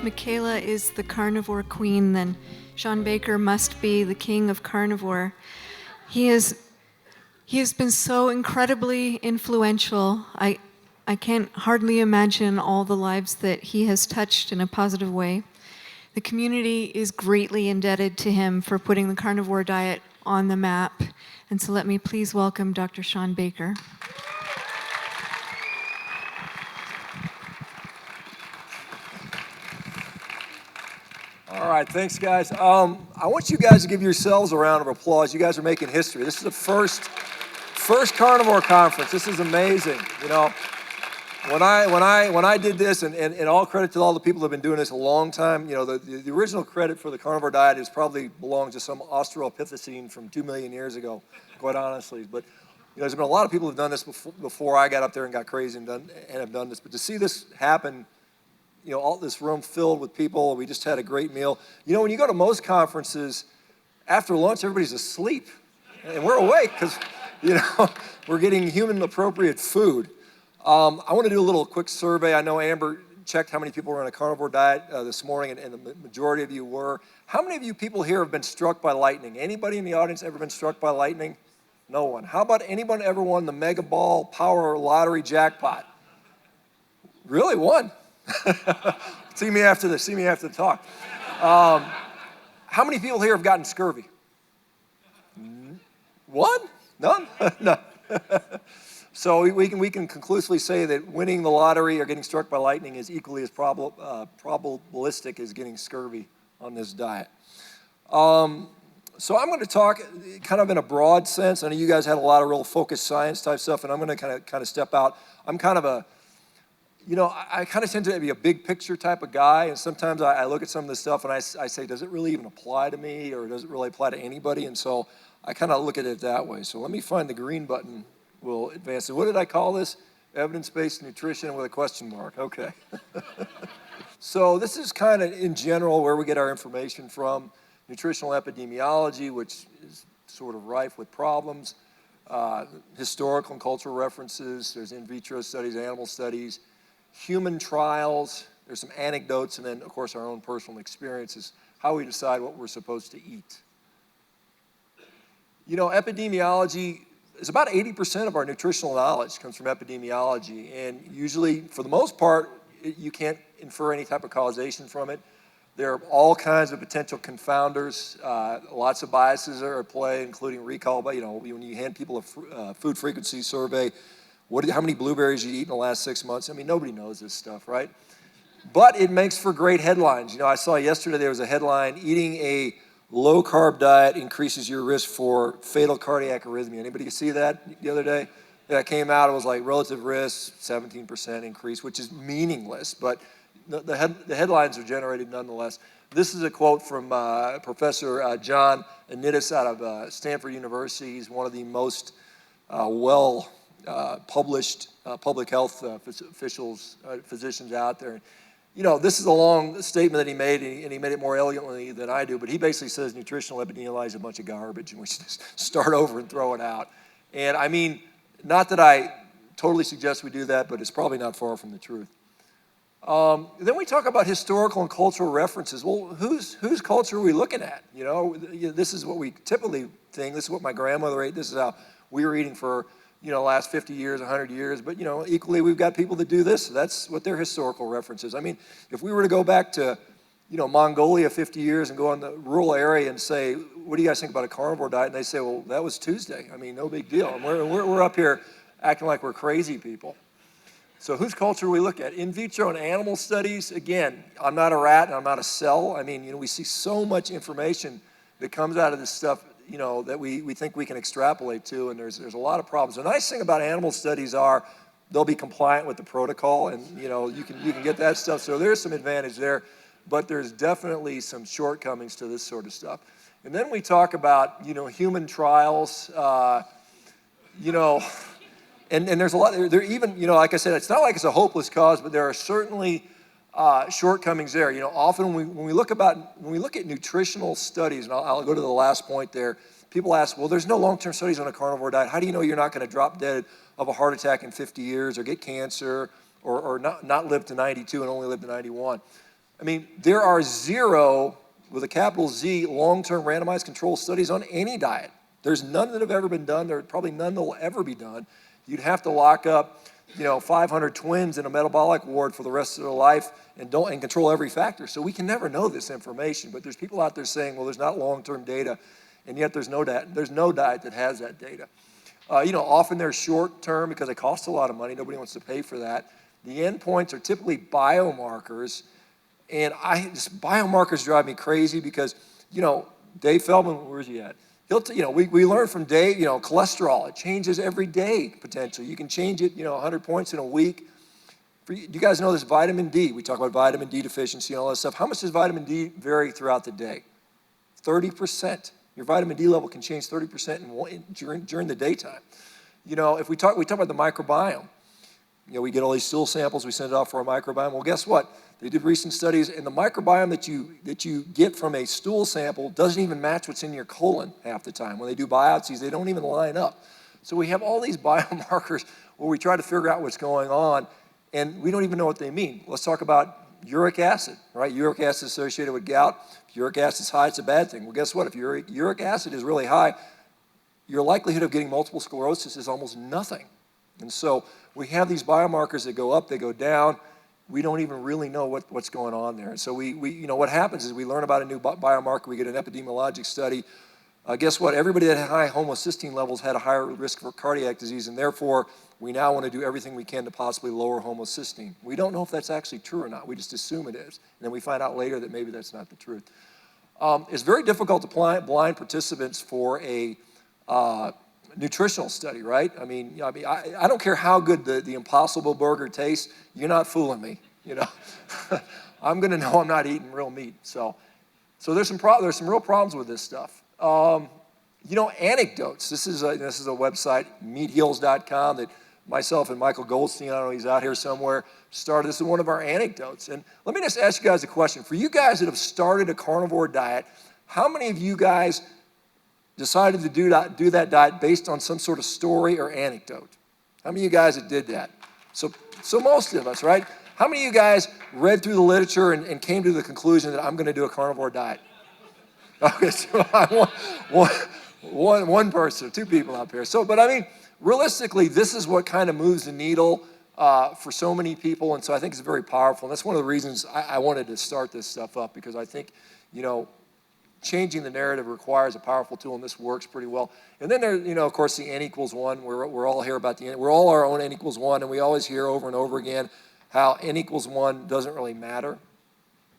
Michaela is the carnivore queen, then Shawn Baker must be the king of carnivore. He has been so incredibly influential. I can't hardly imagine all the lives that he has touched in a positive way. The community is greatly indebted to him for putting the carnivore diet on the map. And so let me please welcome Dr. Shawn Baker. All right, thanks, guys. I want you guys to give yourselves a round of applause. You guys are making history. This is the first carnivore conference. This is amazing. You know, when I did this, and all credit to all the people who have been doing this a long time. You know, the original credit for the carnivore diet is probably belongs to some Australopithecine from 2 million years ago, quite honestly. But you know, there's been a lot of people who've done this before I got up there and got crazy and have done this. But to see this happen, you know, all this room filled with people. We just had a great meal. You know, when you go to most conferences, after lunch, everybody's asleep. And we're awake because, you know, we're getting human-appropriate food. I want to do a little quick survey. I know Amber checked how many people were on a carnivore diet this morning, and the majority of you were. How many of you people here have been struck by lightning? Anybody in the audience ever been struck by lightning? No one. How about anyone ever won the Mega Ball Power Lottery jackpot? Really? One? See me after this. See me after the talk. How many people here have gotten scurvy? One? None? No. So we can conclusively say that winning the lottery or getting struck by lightning is equally as probabilistic as getting scurvy on this diet. So I'm going to talk kind of in a broad sense. I know you guys had a lot of real focused science type stuff, and I'm going to kind of step out. I'm kind of a You know, I kind of tend to be a big picture type of guy, and sometimes I look at some of this stuff and I say, does it really even apply to me, or does it really apply to anybody? And so I kind of look at it that way. So let me find the green button. We'll advance it. What did I call this? Evidence-based nutrition with a question mark. Okay. So this is kind of, in general, where we get our information from. Nutritional epidemiology, which is sort of rife with problems. Historical and cultural references. There's in vitro studies, animal studies. Human trials, there's some anecdotes, and then, of course, our own personal experiences, how we decide what we're supposed to eat. You know, epidemiology is about 80% of our nutritional knowledge comes from epidemiology, and usually, for the most part, you can't infer any type of causation from it. There are all kinds of potential confounders. Lots of biases are at play, including recall. But, you know, when you hand people a food frequency survey, how many blueberries you eat in the last 6 months? I mean, nobody knows this stuff, right? But it makes for great headlines. You know, I saw yesterday there was a headline, eating a low-carb diet increases your risk for fatal cardiac arrhythmia. Anybody see that the other day? Yeah, it came out, it was like relative risk, 17% increase, which is meaningless, but the headlines are generated nonetheless. This is a quote from Professor John Anidis out of Stanford University. He's one of the most published public health physicians out there. You know, this is a long statement that he made, and he made it more elegantly than I do, but he basically says nutritional epidemiology is a bunch of garbage, and we should just start over and throw it out. And I mean, not that I totally suggest we do that, but it's probably not far from the truth. Then we talk about historical and cultural references. Well, whose culture are we looking at? You know, this is what we typically think. This is what my grandmother ate. This is how we were eating for, you know, last 50 years, 100 years. But, you know, equally, we've got people that do this. So that's what their historical reference is. I mean, if we were to go back to, you know, Mongolia 50 years and go in the rural area and say, what do you guys think about a carnivore diet? And they say, well, that was Tuesday. I mean, no big deal. And we're up here acting like we're crazy people. So whose culture do we look at? In vitro and animal studies, again, I'm not a rat and I'm not a cell. I mean, you know, we see so much information that comes out of this stuff, you know, that we think we can extrapolate to, and there's a lot of problems. The nice thing about animal studies are they'll be compliant with the protocol, and, you know, you can get that stuff. So there's some advantage there, but there's definitely some shortcomings to this sort of stuff. And then we talk about, you know, human trials, you know, and there's a lot, there even, you know, like I said, it's not like it's a hopeless cause, but there are certainly shortcomings there. You know, often when we look at nutritional studies, and I'll go to the last point there, people ask, well, there's no long-term studies on a carnivore diet. How do you know you're not going to drop dead of a heart attack in 50 years or get cancer or not live to 92 and only live to 91? I mean, there are zero, with a capital Z, long-term randomized control studies on any diet. There's none that have ever been done. There are probably none that will ever be done. You'd have to lock up, 500 twins in a metabolic ward for the rest of their life and control every factor. So we can never know this information. But there's people out there saying, well, there's not long-term data, and yet there's no diet that has that data. Often they're short-term because it costs a lot of money. Nobody wants to pay for that. The endpoints are typically biomarkers, and biomarkers drive me crazy because, Dave Feldman, where's he at? We learn from Dave, cholesterol, it changes every day potentially. You can change it, 100 points in a week. Do you guys know this vitamin D? We talk about vitamin D deficiency and all that stuff. How much does vitamin D vary throughout the day? 30%. Your vitamin D level can change 30% during the daytime. If we talk about the microbiome. We get all these stool samples, we send it off for a microbiome. Well, guess what? They did recent studies, and the microbiome that you get from a stool sample doesn't even match what's in your colon half the time. When they do biopsies, they don't even line up. So we have all these biomarkers where we try to figure out what's going on, and we don't even know what they mean. Let's talk about uric acid, right? Uric acid is associated with gout. If uric acid is high, it's a bad thing. Well, guess what? If uric acid is really high, your likelihood of getting multiple sclerosis is almost nothing. And so we have these biomarkers that go up, they go down. We don't even really know what's going on there. And so what happens is we learn about a new biomarker, we get an epidemiologic study. Guess what? Everybody that had high homocysteine levels had a higher risk for cardiac disease, and therefore we now want to do everything we can to possibly lower homocysteine. We don't know if that's actually true or not. We just assume it is. And then we find out later that maybe that's not the truth. It's very difficult to blind participants for a nutritional study, right? I don't care how good the Impossible Burger tastes. You're not fooling me, I'm going to know I'm not eating real meat. So there's some real problems with this stuff. Anecdotes. This is a website, meatheals.com, that myself and Michael Goldstein, I don't know, he's out here somewhere, started. This is one of our anecdotes. And let me just ask you guys a question. For you guys that have started a carnivore diet, how many of you guys decided to do that diet based on some sort of story or anecdote? How many of you guys that did that? So most of us, right? How many of you guys read through the literature and came to the conclusion that I'm going to do a carnivore diet? Okay, so one person, two people up here. But realistically, this is what kind of moves the needle for so many people, and so I think it's very powerful. And that's one of the reasons I wanted to start this stuff up, because I think, changing the narrative requires a powerful tool, and this works pretty well. And then there, of course, the N equals 1. We're all here about we're all our own N equals 1, and we always hear over and over again how N equals 1 doesn't really matter.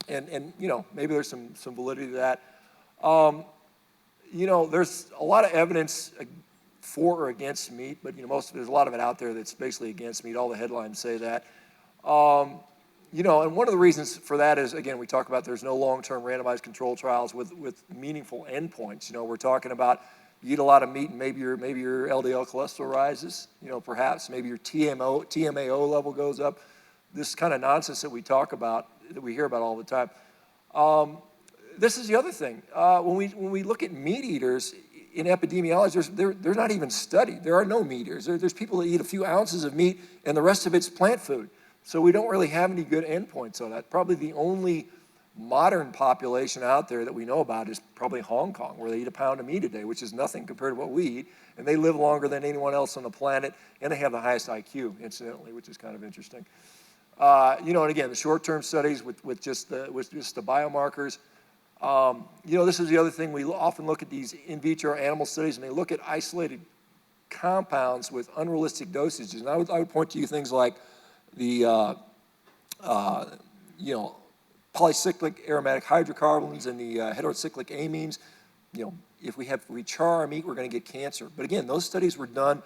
And maybe there's some validity to that. There's a lot of evidence for or against meat, but there's a lot of it out there that's basically against meat. All the headlines say that. And one of the reasons for that is, again, we talk about there's no long-term randomized control trials with meaningful endpoints. We're talking about you eat a lot of meat and maybe your LDL cholesterol rises, perhaps maybe your TMAO level goes up. This kind of nonsense that we talk about, that we hear about all the time. This is the other thing. When we look at meat eaters in epidemiology, they're not even studied. There are no meat eaters. There's people that eat a few ounces of meat and the rest of it's plant food. So we don't really have any good endpoints on that. Probably the only modern population out there that we know about is probably Hong Kong, where they eat a pound of meat a day, which is nothing compared to what we eat. And they live longer than anyone else on the planet, and they have the highest IQ, incidentally, which is kind of interesting. And again, the short-term studies with just the biomarkers. This is the other thing. We often look at these in vitro animal studies, and they look at isolated compounds with unrealistic dosages. And I would point to you things like the polycyclic aromatic hydrocarbons and the heterocyclic amines. If we char our meat, we're going to get cancer. But again, those studies were done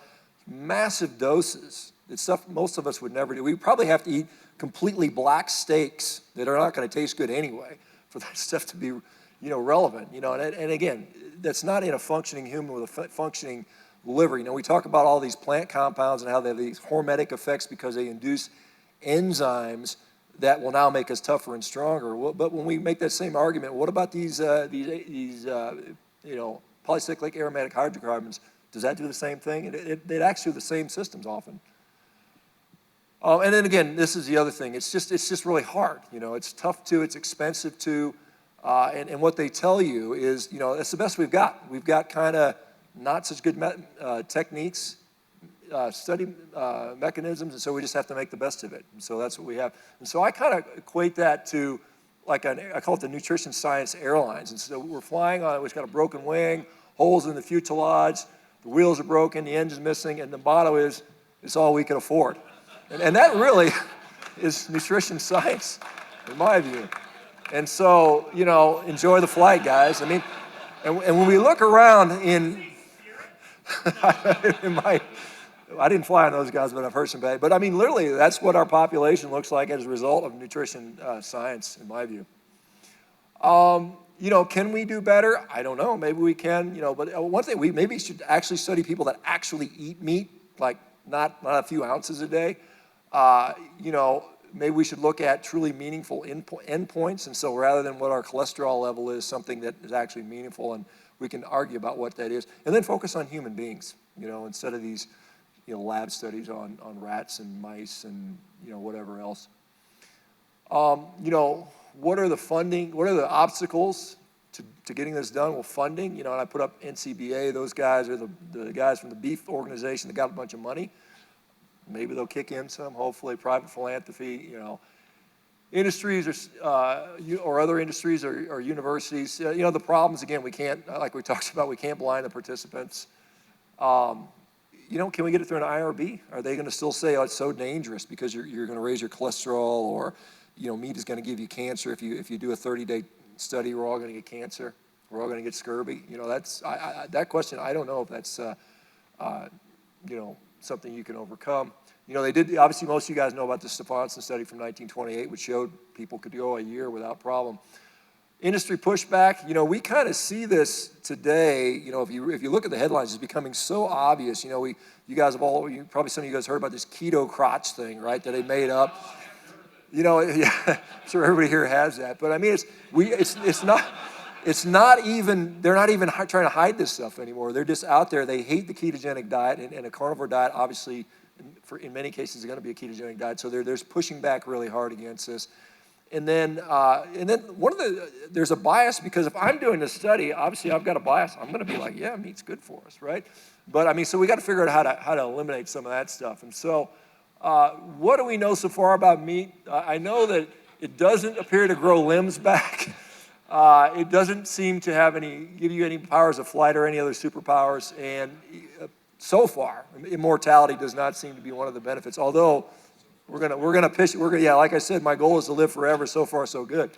massive doses. It's stuff most of us would never do. We probably have to eat completely black steaks that are not going to taste good anyway for that stuff to be, relevant. And again, that's not in a functioning human with a functioning liver. We talk about all these plant compounds and how they have these hormetic effects because they induce enzymes that will now make us tougher and stronger. But when we make that same argument, what about these polycyclic aromatic hydrocarbons? Does that do the same thing? It actually do the same systems often. And then again, this is the other thing. It's just really hard. It's tough to, it's expensive to, and what they tell you is, it's the best we've got. We've got kind of not such good techniques, study mechanisms, and so we just have to make the best of it. And so that's what we have. And so I kind of equate that to I call it the nutrition science airlines. And so we're flying on it. We've got a broken wing, holes in the fuselage, the wheels are broken, the engine's missing, and the motto is, it's all we can afford. And that really is nutrition science, in my view. And so, enjoy the flight, guys. I mean, and when we look around I didn't fly on those guys, but I've heard some bad. But I mean, literally, that's what our population looks like as a result of nutrition science, in my view. Can we do better? I don't know. Maybe we can. But one thing we maybe should actually study people that actually eat meat, like not a few ounces a day. Maybe we should look at truly meaningful endpoints. And so rather than what our cholesterol level is, something that is actually meaningful, and we can argue about what that is. And then focus on human beings, instead of these, lab studies on rats and mice and, whatever else. What are the obstacles to getting this done? Well, funding, and I put up NCBA. Those guys are the guys from the beef organization that got a bunch of money. Maybe they'll kick in some, hopefully, private philanthropy, industries or other industries or universities. The problems, again, we can't, like we talked about, we can't blind the participants. Can we get it through an IRB? Are they going to still say, oh, it's so dangerous because you're going to raise your cholesterol, or, meat is going to give you cancer. If you do a 30-day study, we're all going to get cancer. We're all going to get scurvy. That's that question. I don't know if that's something you can overcome. They did, obviously most of you guys know about the Stefanson study from 1928, which showed people could go a year without problem. Industry pushback, we kind of see this today. If you look at the headlines, it's becoming so obvious. You guys have probably some of you guys heard about this keto crotch thing, right, that they made up. Yeah, I'm sure everybody here has that. But I mean, it's not even, they're not even trying to hide this stuff anymore. They're just out there. They hate the ketogenic diet, and a carnivore diet, obviously, in many cases, is going to be a ketogenic diet. So they're pushing back really hard against this. And then there's a bias, because if I'm doing this study, obviously I've got a bias. I'm going to be like, yeah, meat's good for us, right? But I mean, so we got to figure out how to eliminate some of that stuff. And so, what do we know so far about meat? I know that it doesn't appear to grow limbs back. It doesn't seem to give you any powers of flight or any other superpowers. And so far, immortality does not seem to be one of the benefits. Although we're gonna pitch. Like I said, my goal is to live forever. So far, so good.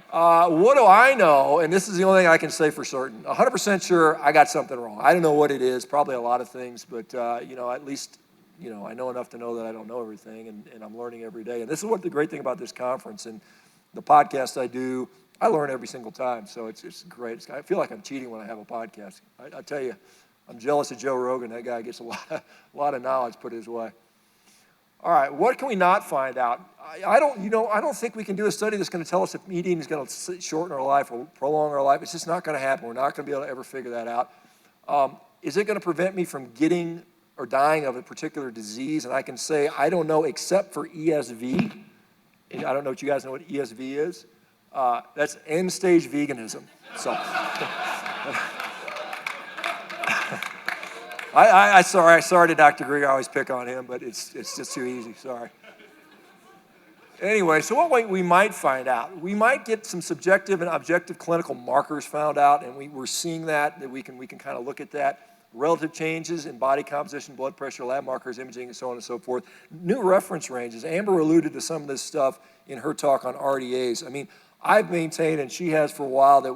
What do I know? And this is the only thing I can say for certain. 100% sure I got something wrong. I don't know what it is. Probably a lot of things, but at least I know enough to know that I don't know everything, and I'm learning every day. And this is what the great thing about this conference and the podcast I do. I learn every single time, so it's great. I feel like I'm cheating when I have a podcast. I tell you, I'm jealous of Joe Rogan. That guy gets a lot of knowledge put his way. All right, what can we not find out? I don't think we can do a study that's going to tell us if eating is going to shorten our life or prolong our life. It's just not going to happen. We're not going to be able to ever figure that out. Is it going to prevent me from getting or dying of a particular disease? And I can say I don't know, except for ESV. And I don't know if you guys know what ESV is. That's end-stage veganism. So. Sorry to Dr. Greer, I always pick on him, but it's just too easy, sorry. Anyway, so what we might find out, we might get some subjective and objective clinical markers found out, and we're seeing that we can kind of look at that. Relative changes in body composition, blood pressure, lab markers, imaging, and so on and so forth. New reference ranges. Amber alluded to some of this stuff in her talk on RDAs. I mean, I've maintained, and she has for a while, that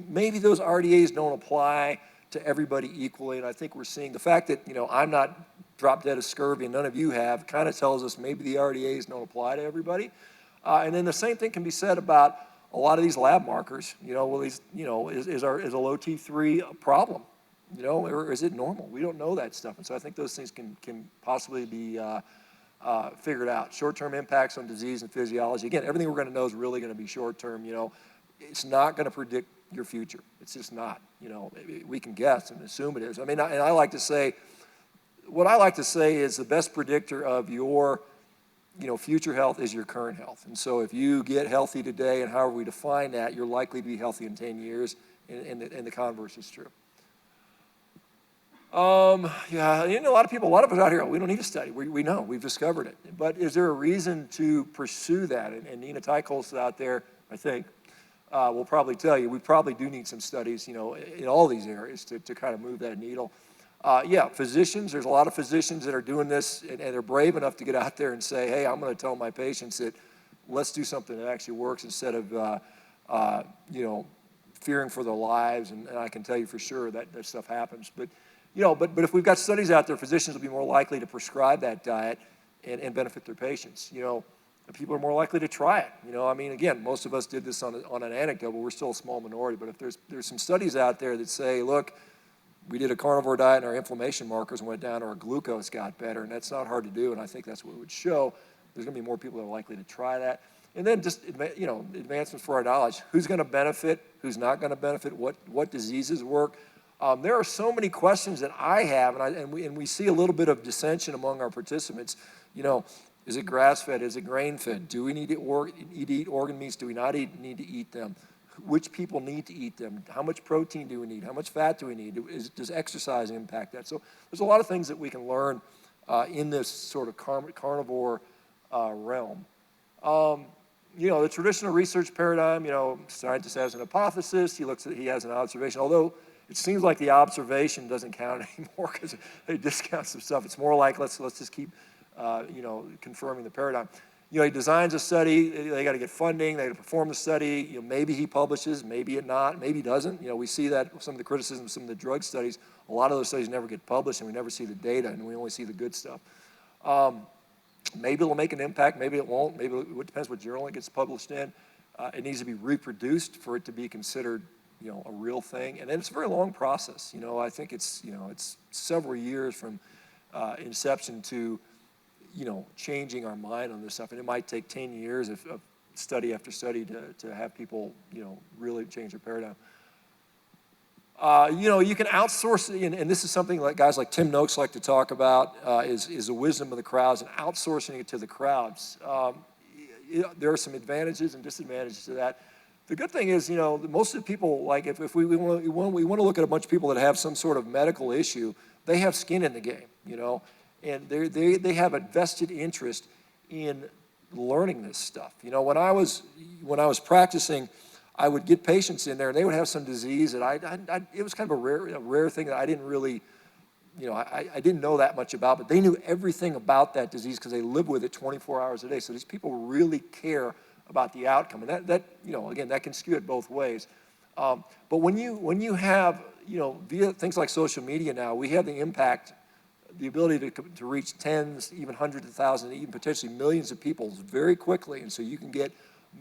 maybe those RDAs don't apply to everybody equally, and I think we're seeing the fact that I'm not drop dead of scurvy and none of you have kind of tells us maybe the RDAs don't apply to everybody. And then the same thing can be said about a lot of these lab markers. Is a low T3 a problem? Or is it normal? We don't know that stuff, and so I think those things can possibly be figured out. Short-term impacts on disease and physiology. Again, everything we're going to know is really going to be short-term. It's not going to predict your future. It's just not. We can guess and assume it is. I mean, and I like to say, what I like to say is the best predictor of your future health is your current health. And so if you get healthy today, and however we define that, you're likely to be healthy in 10 years, and the converse is true. Yeah, a lot of us out here, we don't need a study. We know, we've discovered it. But is there a reason to pursue that? And Nina Tycholz out there, I think, will probably tell you, we probably do need some studies, in all these areas to kind of move that needle. Yeah, physicians, there's a lot of physicians that are doing this, and they're brave enough to get out there and say, hey, I'm going to tell my patients that let's do something that actually works instead of, fearing for their lives. And I can tell you for sure that stuff happens. But if we've got studies out there, physicians will be more likely to prescribe that diet and benefit their patients. People are more likely to try it. Again, most of us did this on an anecdote, but we're still a small minority. But if there's some studies out there that say, look, we did a carnivore diet and our inflammation markers went down, or our glucose got better, and that's not hard to do, and I think that's what it would show. There's going to be more people that are likely to try that. And then just, advancements for our knowledge. Who's going to benefit? Who's not going to benefit? What diseases work? There are so many questions that I have, and we see a little bit of dissension among our participants. Is it grass-fed? Is it grain-fed? Do we need to eat organ meats? Do we not need to eat them? Which people need to eat them? How much protein do we need? How much fat do we need? Does exercise impact that? So there's a lot of things that we can learn in this sort of carnivore realm. The traditional research paradigm, scientist has an hypothesis, he has an observation, although it seems like the observation doesn't count anymore because they discount some stuff. It's more like let's just keep confirming the paradigm. He designs a study, they got to get funding, they got to perform the study, maybe he publishes, maybe maybe he doesn't. We see that with some of the criticism of some of the drug studies. A lot of those studies never get published, and we never see the data, and we only see the good stuff. Maybe it'll make an impact, maybe it won't, maybe it depends what journal it gets published in. It needs to be reproduced for it to be considered a real thing, and it's a very long process. I think it's several years from inception to changing our mind on this stuff, and it might take 10 years of study after study to have people really change their paradigm. You can outsource, and this is something like guys like Tim Noakes like to talk about, is the wisdom of the crowds and outsourcing it to the crowds. There are some advantages and disadvantages to that. The good thing is, most of the people, like if we want to look at a bunch of people that have some sort of medical issue, they have skin in the game, and they have a vested interest in learning this stuff. When I was practicing, I would get patients in there, and they would have some disease that it was kind of a rare thing that I didn't really, I didn't know that much about, but they knew everything about that disease because they live with it 24 hours a day. So these people really care about the outcome, and that again, that can skew it both ways. But when you have, via things like social media now, we have the impact, the ability to reach tens, even hundreds of thousands, even potentially millions of people very quickly, and so you can get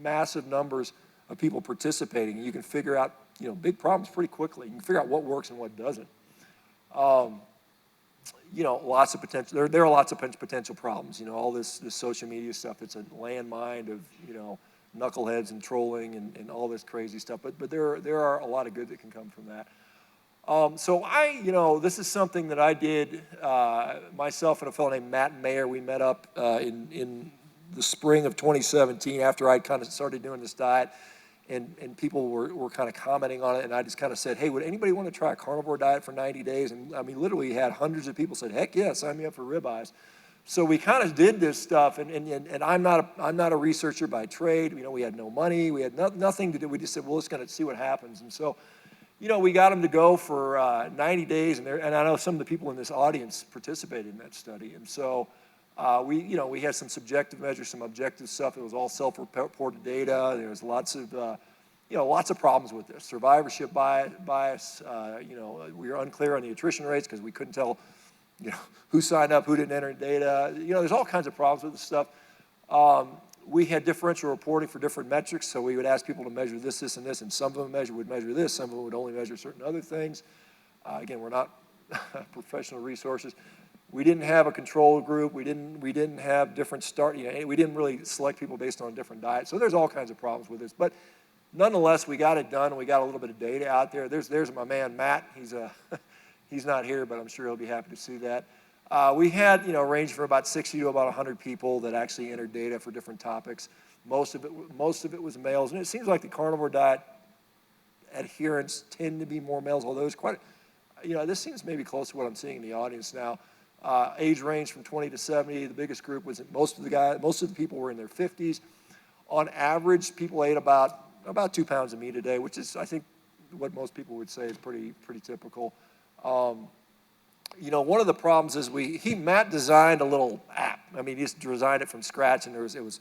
massive numbers of people participating, and you can figure out, big problems pretty quickly. You can figure out what works and what doesn't. Lots of potential. There are lots of potential problems. All this social media stuff. It's a landmine of knuckleheads and trolling and all this crazy stuff. But there are a lot of good that can come from that. So this is something that I did myself and a fellow named Matt Mayer. We met up in the spring of 2017 after I'd kind of started doing this diet. And people were kind of commenting on it, and I just kind of said, hey, would anybody want to try a carnivore diet for 90 days? And literally had hundreds of people said, heck yeah, sign me up for ribeyes. So we kind of did this stuff, and I'm not a researcher by trade. We had no money, we had nothing to do. We just said, well, let's kind of see what happens. And so, we got them to go for 90 days, and I know some of the people in this audience participated in that study. And so we had some subjective measures, some objective stuff. It was all self-reported data. There was lots of problems with this. Survivorship bias. We were unclear on the attrition rates because we couldn't tell, who signed up, who didn't enter data. There's all kinds of problems with this stuff. We had differential reporting for different metrics, so we would ask people to measure this, this, and this, and some of them would measure this, some of them would only measure certain other things. Again, we're not professional resources. We didn't have a control group. We didn't have different we didn't really select people based on different diets. So there's all kinds of problems with this. But nonetheless, we got it done, and we got a little bit of data out there. There's my man, Matt. He's not here, but I'm sure he'll be happy to see that. We had, range from about 60 to about 100 people that actually entered data for different topics. Most of it was males, and it seems like the carnivore diet adherents tend to be more males, although it's quite, this seems maybe close to what I'm seeing in the audience now. Age range from 20 to 70. The biggest group was most of the people were in their 50s. On average, people ate about 2 pounds of meat a day, which is, I think, what most people would say is pretty typical. One of the problems is Matt designed a little app. I mean, he just designed it from scratch, and it was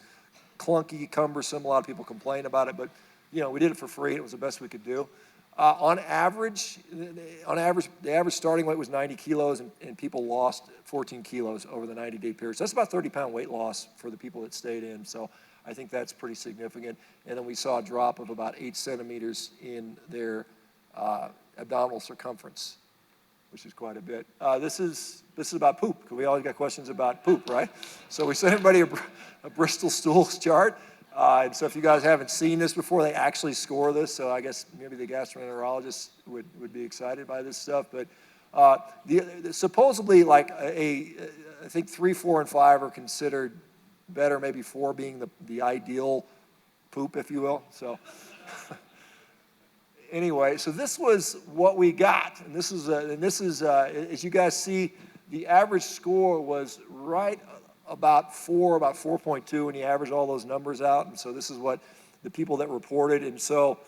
clunky, cumbersome. A lot of people complained about it, but we did it for free. It was the best we could do. On average, the average starting weight was 90 kilos, and people lost 14 kilos over the 90-day period. So that's about 30-pound weight loss for the people that stayed in. So I think that's pretty significant. And then we saw a drop of about 8 centimeters in their abdominal circumference, which is quite a bit. This is about poop, because we always got questions about poop, right? So we sent everybody a Bristol stools chart. And so if you guys haven't seen this before, they actually score this. So I guess maybe the gastroenterologists would be excited by this stuff. But supposedly, like I think 3, 4, and 5 are considered better, maybe 4 being the ideal poop, if you will. So anyway, so this was what we got, and this is as you guys see, the average score was right about 4.2 when you average all those numbers out, and so this is what the people that reported, and so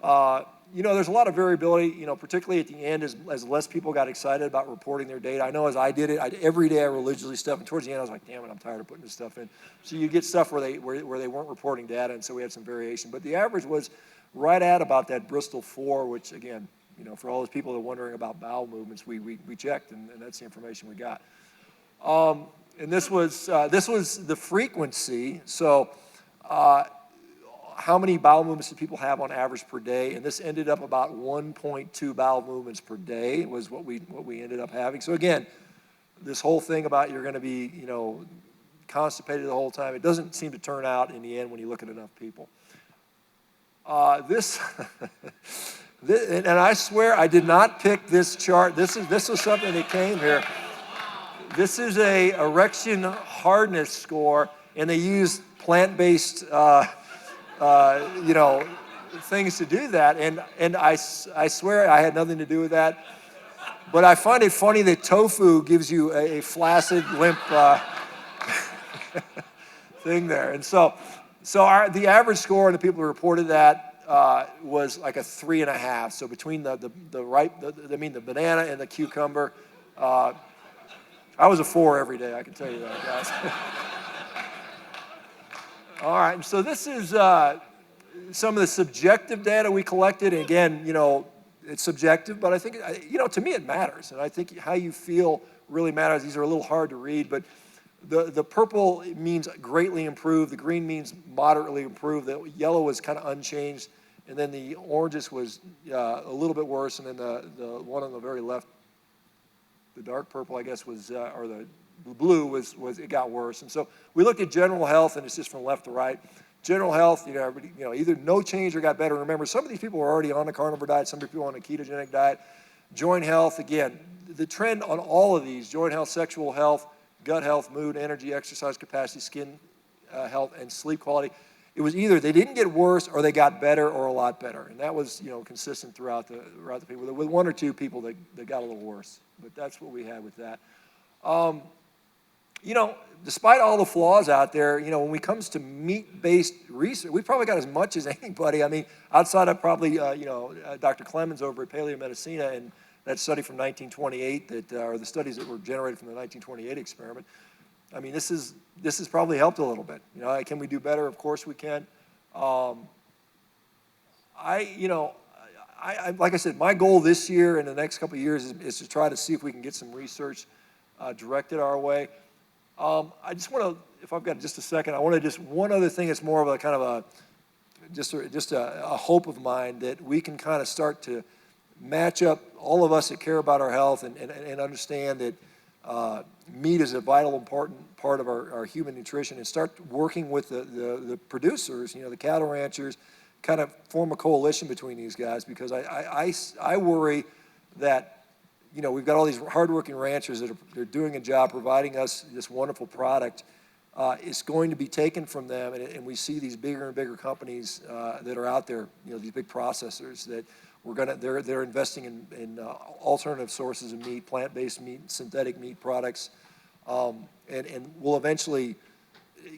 there's a lot of variability, particularly at the end as less people got excited about reporting their data. I know as I did it, every day I religiously stuff, and towards the end I was like, damn it, I'm tired of putting this stuff in. So you get stuff where they weren't reporting data, and so we had some variation, but the average was right at about that Bristol 4, which again, for all those people that are wondering about bowel movements, we checked, and that's the information we got. And this was the frequency. So how many bowel movements do people have on average per day? And this ended up about 1.2 bowel movements per day was what we ended up having. So again, this whole thing about you're going to be constipated the whole time, it doesn't seem to turn out in the end when you look at enough people. This and I swear I did not pick this chart. This was something that came here. This is a erection hardness score, and they use plant-based, things to do that. And I swear I had nothing to do with that. But I find it funny that tofu gives you a flaccid, limp thing there. And so the average score, and the people who reported that was like a 3.5. So between the banana and the cucumber. I was a 4 every day, I can tell you that, guys. All right, so this is some of the subjective data we collected. And again, it's subjective, but I think, to me it matters. And I think how you feel really matters. These are a little hard to read, but the purple means greatly improved. The green means moderately improved. The yellow was kind of unchanged. And then the oranges was a little bit worse. And then the one on the very left, the dark purple, I guess, was, or the blue was it got worse. And so we looked at general health, and it's just from left to right. General health, either no change or got better. Remember, some of these people were already on the carnivore diet, some people on a ketogenic diet. Joint health, again, the trend on all of these, joint health, sexual health, gut health, mood, energy, exercise capacity, skin health, and sleep quality, it was either they didn't get worse or they got better or a lot better. And that was, consistent throughout the people, with 1 or 2 people that got a little worse. But that's what we had with that. Despite all the flaws out there, when it comes to meat-based research, we probably got as much as anybody. I mean, outside of probably, Dr. Clemens over at Paleomedicina and that study from 1928 that are the studies that were generated from the 1928 experiment. I mean, this has probably helped a little bit. Can we do better? Of course we can. Like I said, my goal this year and the next couple of years is to try to see if we can get some research directed our way. I just want to, if I've got just a second, I want to just one other thing that's more of a kind of a hope of mine, that we can kind of start to match up all of us that care about our health and understand that meat is a vital, important part of our human nutrition, and start working with the producers, the cattle ranchers, kind of form a coalition between these guys, because I worry that we've got all these hardworking ranchers that they're doing a job providing us this wonderful product. It's going to be taken from them, and we see these bigger and bigger companies that are out there, these big processors that they're investing in alternative sources of meat, plant-based meat, synthetic meat products, and we'll eventually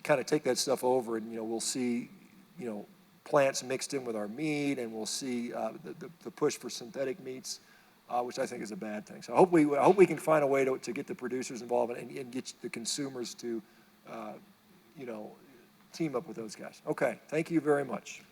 kind of take that stuff over, and we'll see plants mixed in with our meat, and we'll see the push for synthetic meats, which I think is a bad thing. So I hope we can find a way to get the producers involved and get the consumers to team up with those guys. Okay, thank you very much.